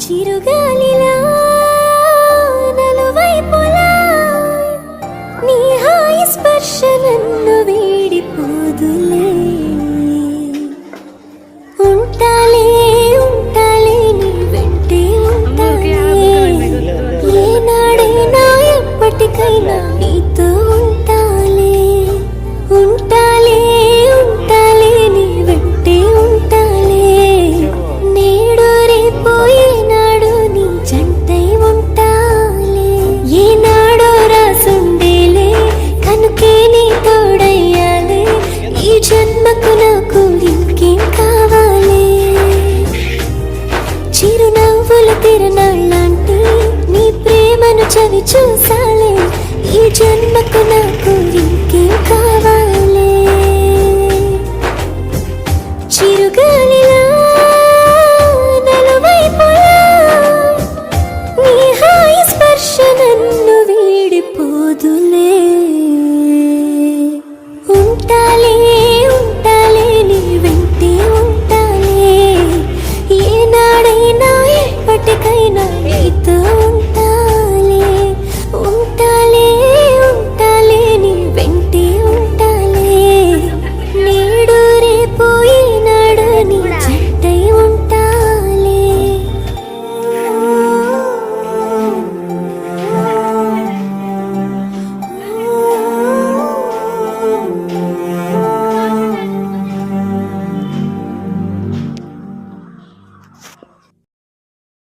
చిరుగాలిలా నలువైపులా నీ హాయి స్పర్శ నన్ను వీడిపోదులే. ఉంటాలే ఉంటాలే నీ వెంటే ఉంటాలే, ఏనాడైనా ఎప్పటికైనా నీతో ఉంటాలే. ఉంటాలే ఉంటాలే నీ వెంటే ఉంటాలే, నేడు రేపు ఏనాడు నీ జంటై ఉంటాలే. ఏనాడో రాసుండేలే కనుకే నీ తోడయ్యాలే, ఈ జన్మకు నాకు ఇంకేం కావాలి. చిరునవ్వుల తిరణాళ్ళంటే నీ ప్రేమను చవి చూసాలే, ఈ జన్మకు నాకు ఇంకేం కావాలి.